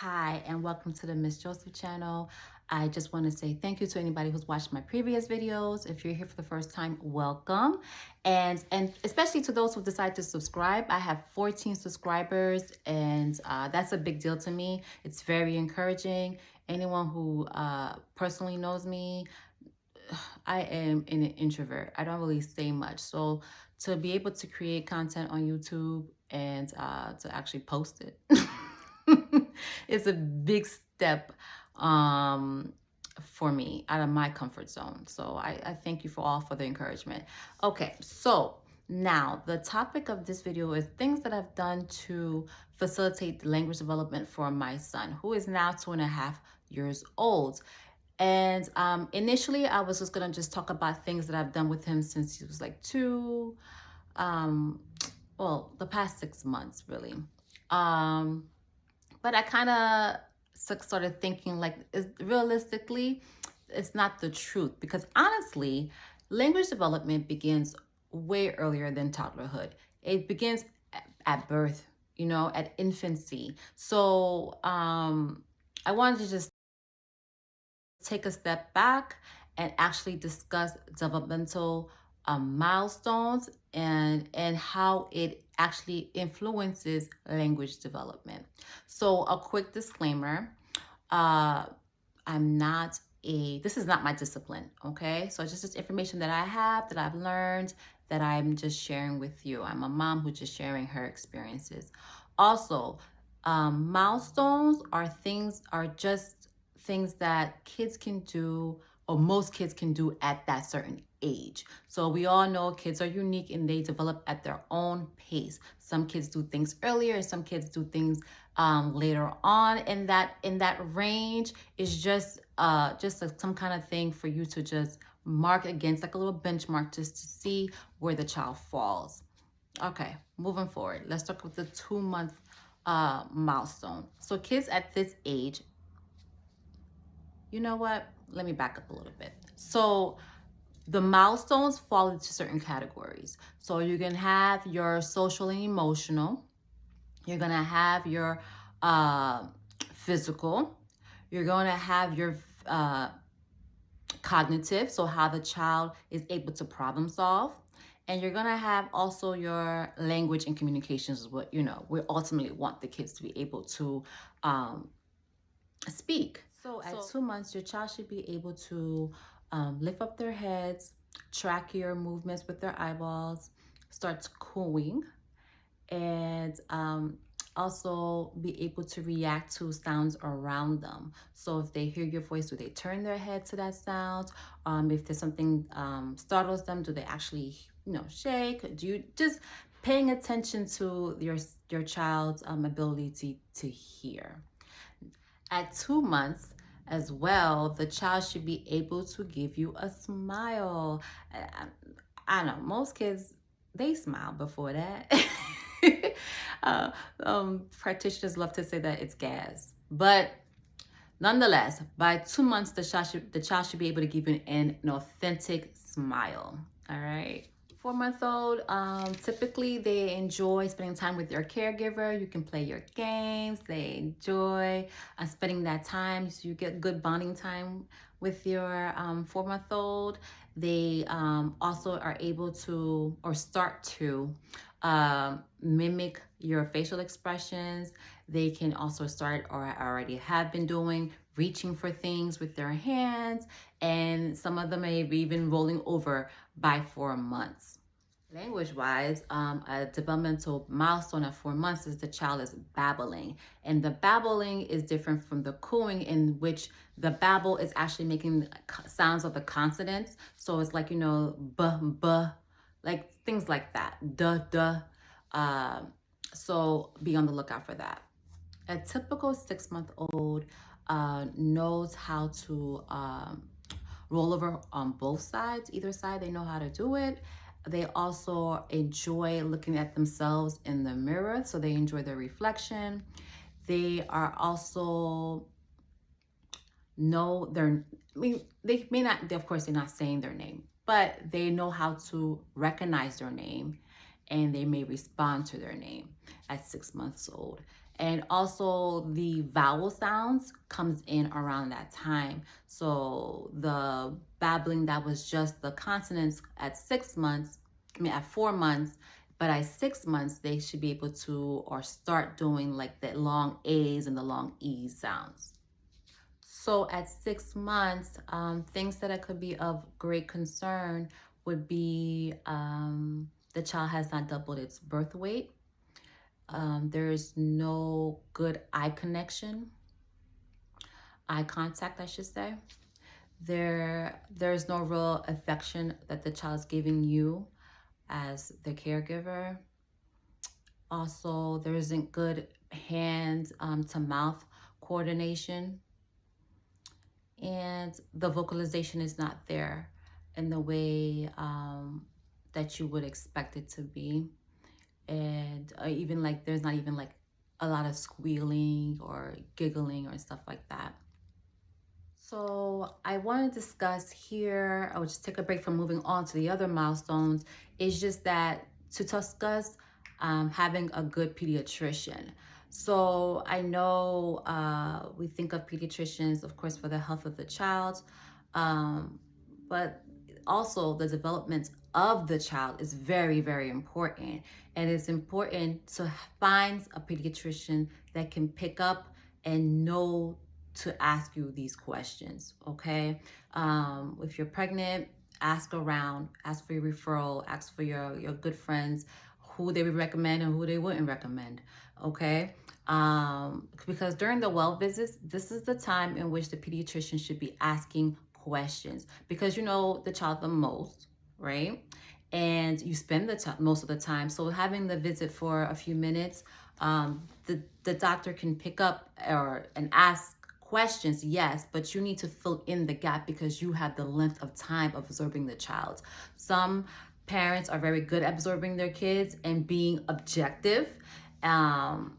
Hi, and welcome to the Miss Joseph channel. I just want to say thank you to anybody who's watched my previous videos. If you're here for the first time, welcome. And especially to those who decide to subscribe. I have 14 subscribers, and that's a big deal to me. It's very encouraging. Anyone who personally knows me, I am an introvert. I don't really say much. So to be able to create content on YouTube and to actually post it, it's a big step for me out of my comfort zone. So I thank you for the encouragement. Okay, so now the topic of this video is things that I've done to facilitate the language development for my son, who is now 2.5 years old. And initially, I was just gonna talk about things that I've done with him since he was like 2. Well, the past 6 months, really. But I kind of started thinking, like, realistically, it's not the truth, because honestly, language development begins way earlier than toddlerhood. It begins at birth, at infancy. So I wanted to just take a step back and actually discuss developmental milestones and how it actually influences language development. So a quick disclaimer, this is not my discipline, okay? So it's just information that I have, that I've learned, that I'm just sharing with you. I'm a mom who's just sharing her experiences. Also, milestones are just things that kids can do, or most kids can do at that certain age. So we all know kids are unique and they develop at their own pace. Some kids do things earlier, and some kids do things later on. And that range is just some kind of thing for you to just mark against, like a little benchmark, just to see where the child falls. Okay, moving forward, let's talk about the 2-month milestone. So kids at this age, you know what? Let me back up a little bit. So the milestones fall into certain categories. So you can have your social and emotional. You're going to have your physical. You're going to have your cognitive, so how the child is able to problem solve. And you're going to have also your language and communications, is what, we ultimately want the kids to be able to speak. So at 2 months, your child should be able to lift up their heads, track your movements with their eyeballs, start cooing, and also be able to react to sounds around them. So if they hear your voice, do they turn their head to that sound? If there's something startles them, do they actually, shake? Do you just paying attention to your child's ability to hear? At 2 months as well, the child should be able to give you a smile. I know most kids, they smile before that. Practitioners love to say that it's gas, but nonetheless, by 2 months, the child should be able to give you an authentic smile. All right. 4-month-old, typically they enjoy spending time with your caregiver. You can play your games. They enjoy spending that time, so you get good bonding time with your 4-month-old. They also are able to, or start to, mimic your facial expressions. They can also start, or already have been doing, reaching for things with their hands, and some of them may be even rolling over by 4 months. Language-wise, a developmental milestone at 4 months is the child is babbling. And the babbling is different from the cooing, in which the babble is actually making sounds of the consonants. So it's like, buh, like things like that, duh, duh. So be on the lookout for that. A typical 6-month-old knows how to roll over on both sides, either side. They know how to do it. They also enjoy looking at themselves in the mirror, so they enjoy their reflection. They are also they may not, of course, they're not saying their name, but they know how to recognize their name, and they may respond to their name at 6 months old. And also the vowel sounds comes in around that time. So the babbling that was just the consonants at 6 months, at 4 months, but at 6 months, they should be able to or start doing like the long A's and the long E's sounds. So at 6 months, things that could be of great concern would be the child has not doubled its birth weight. There's no good eye contact, I should say. There's no real affection that the child's giving you as the caregiver. Also, there isn't good hand to mouth coordination, and the vocalization is not there in the way that you would expect it to be. And even like there's not even like a lot of squealing or giggling or stuff like that. So I want to discuss here, I will just take a break from moving on to the other milestones, is just that to discuss having a good pediatrician. So I know we think of pediatricians, of course, for the health of the child, but also the development of the child is very, very important. And it's important to find a pediatrician that can pick up and know to ask you these questions, okay? If you're pregnant, ask around, ask for your referral, ask for your good friends, who they would recommend and who they wouldn't recommend, okay? Because during the well visits, this is the time in which the pediatrician should be asking questions because you know the child the most, right? And you spend the most of the time. So having the visit for a few minutes, the doctor can pick up and ask questions, yes, but you need to fill in the gap because you have the length of time of absorbing the child. Some parents are very good at absorbing their kids and being objective, and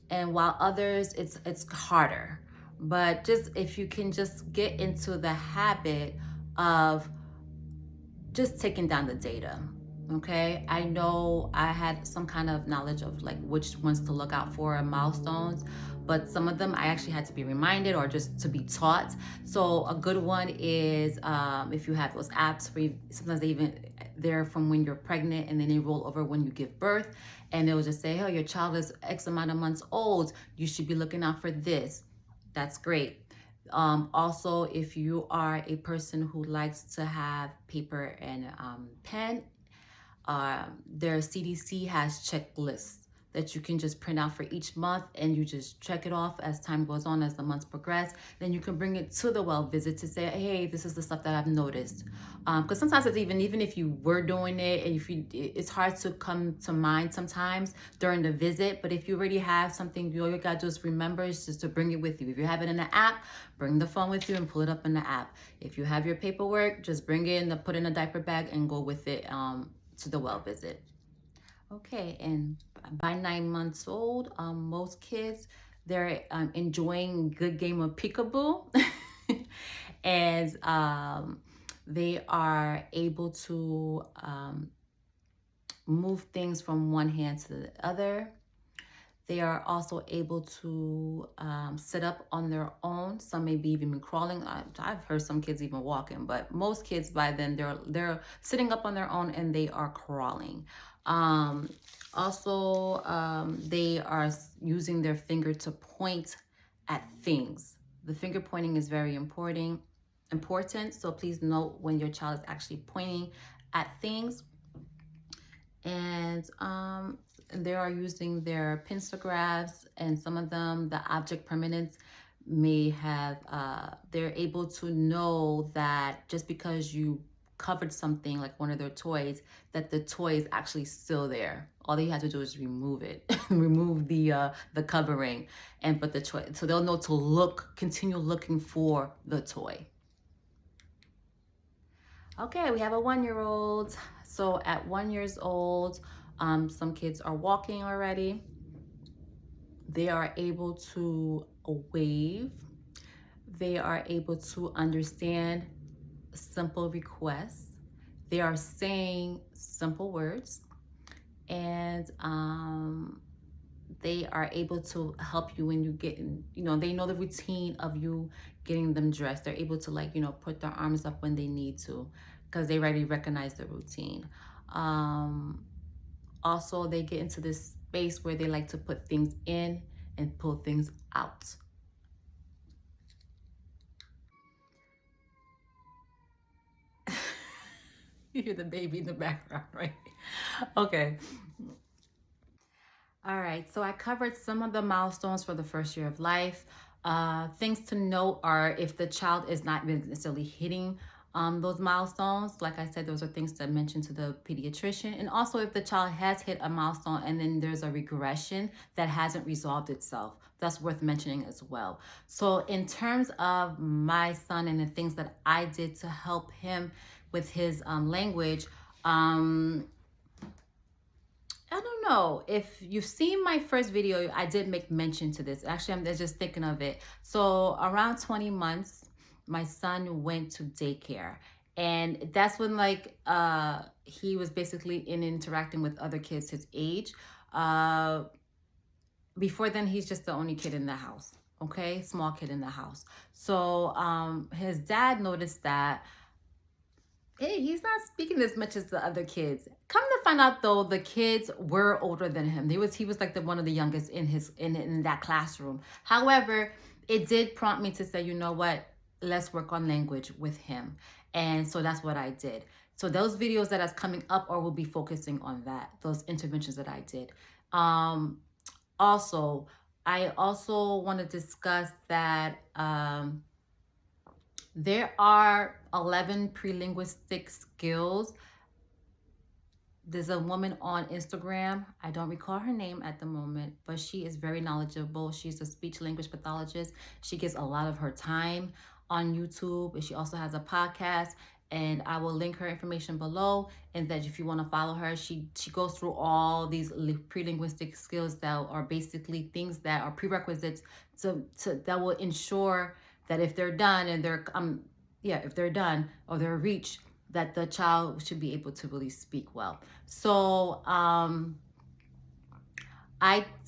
while others it's harder. But just if you can just get into the habit of just taking down the data. Okay, I know I had some kind of knowledge of like which ones to look out for in milestones, but some of them I actually had to be reminded or just to be taught. So a good one is if you have those apps for you, sometimes they even they're from when you're pregnant and then they roll over when you give birth, and they'll just say, oh, your child is X amount of months old, you should be looking out for this. That's great. Also, if you are a person who likes to have paper and pen, their CDC has checklists that you can just print out for each month, and you just check it off as time goes on, as the months progress. Then you can bring it to the well visit to say, hey, this is the stuff that I've noticed. Because sometimes it's even if you were doing it, and it's hard to come to mind sometimes during the visit. But if you already have something, all you gotta do is remember is just to bring it with you. If you have it in the app, bring the phone with you and pull it up in the app. If you have your paperwork, just bring it and put it in a diaper bag and go with it to the well visit. Okay, and by 9 months old, most kids, they're enjoying a good game of peekaboo. And they are able to move things from one hand to the other. They are also able to sit up on their own. Some may be even crawling. I've heard some kids even walking, but most kids by then they're sitting up on their own and they are crawling. Also, they are using their finger to point at things. The finger pointing is very important. So please note when your child is actually pointing at things. And they are using their pinceographs, and some of them, the object permanence may have, they're able to know that just because you covered something like one of their toys, that the toy is actually still there. All you have to do is remove it, remove the covering, and put the toy. So they'll know to continue looking for the toy. Okay, we have a 1-year-old. So at 1 year old, some kids are walking already. They are able to wave. They are able to understand simple requests. They are saying simple words. And they are able to help you when you get in, they know the routine of you getting them dressed. They're able to, like, put their arms up when they need to, because they already recognize the routine. Also, they get into this space where they like to put things in and pull things out. You hear the baby in the background, right? Okay. All right, so I covered some of the milestones for the first year of life. Things to note are if the child is not necessarily hitting those milestones. Like I said, those are things to mention to the pediatrician. And also if the child has hit a milestone and then there's a regression that hasn't resolved itself, that's worth mentioning as well. So in terms of my son and the things that I did to help him with his language, I don't know if you've seen my first video. I did make mention to this. Actually, I'm just thinking of it. So around 20 months, my son went to daycare, and that's when, like, he was basically interacting with other kids his age. Before then, he's just the only kid in the house. Okay, small kid in the house. So his dad noticed that, hey, he's not speaking as much as the other kids. Come to find out, though, the kids were older than him. He was like one of the youngest in that classroom. However, it did prompt me to say, you know what, let's work on language with him. And so that's what I did. So those videos that is coming up or will be focusing on that, those interventions that I did. Also, I also want to discuss that there are 11 pre-linguistic skills. There's a woman on Instagram. I don't recall her name at the moment, but she is very knowledgeable. She's a speech language pathologist. She gives a lot of her time on YouTube, and she also has a podcast. And I will link her information below. And that if you want to follow her, she goes through all these pre-linguistic skills that are basically things that are prerequisites that will ensure that if they're done and if they're done or they're reached, that the child should be able to really speak well. So I'm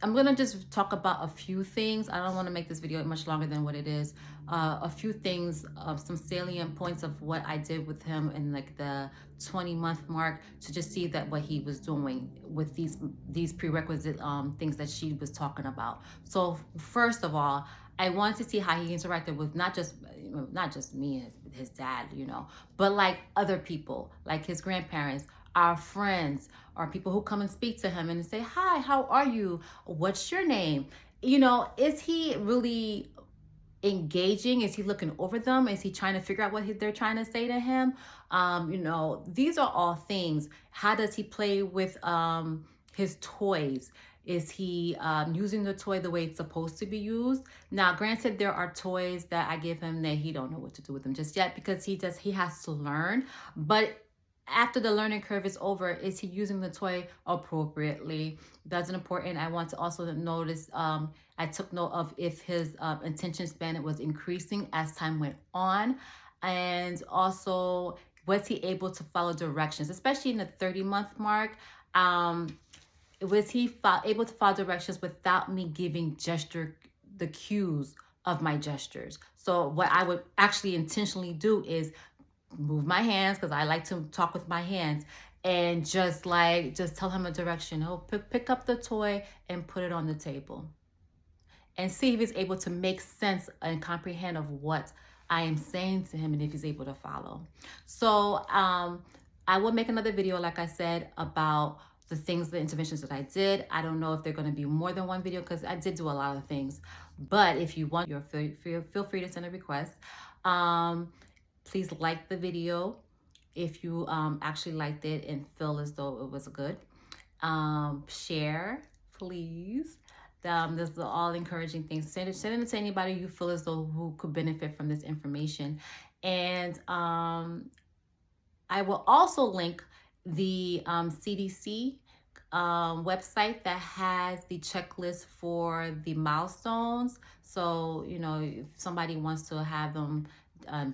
gonna just talk about a few things. I don't want to make this video much longer than what it is. A few things, some salient points of what I did with him in like the 20-month mark, to just see that what he was doing with these prerequisite things that she was talking about. So first of all, I wanted to see how he interacted with not just me and his dad, but like other people, like his grandparents, our friends, or people who come and speak to him and say, hi, how are you? What's your name? Is he really engaging? Is he looking over them? Is he trying to figure out what they're trying to say to him? These are all things. How does he play with his toys? Is he using the toy the way it's supposed to be used? Now, granted, there are toys that I give him that he don't know what to do with them just yet, because he has to learn. But after the learning curve is over, is he using the toy appropriately? That's important. I want to also notice, I took note of if his attention span was increasing as time went on. And also, was he able to follow directions, especially in the 30-month mark? Was he able to follow directions without me giving the cues of my gestures? So what I would actually intentionally do is move my hands, because I like to talk with my hands, and just tell him a direction. Oh, pick up the toy and put it on the table, and see if he's able to make sense and comprehend of what I am saying to him, and if he's able to follow. So I will make another video, like I said, about the interventions that I did. I don't know if they're going to be more than one video, because I did do a lot of things. But if you want, feel free to send a request. Please like the video if you actually liked it and feel as though it was good. Share, please. These are all encouraging things. Send it to anybody you feel as though who could benefit from this information. And I will also link the CDC website that has the checklist for the milestones. So, if somebody wants to have them,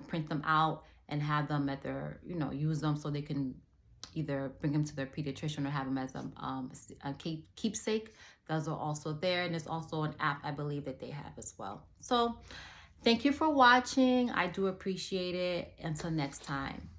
print them out and have them at their, use them so they can either bring them to their pediatrician or have them as a keepsake. Those are also there. And there's also an app I believe that they have as well. So thank you for watching. I do appreciate it. Until next time.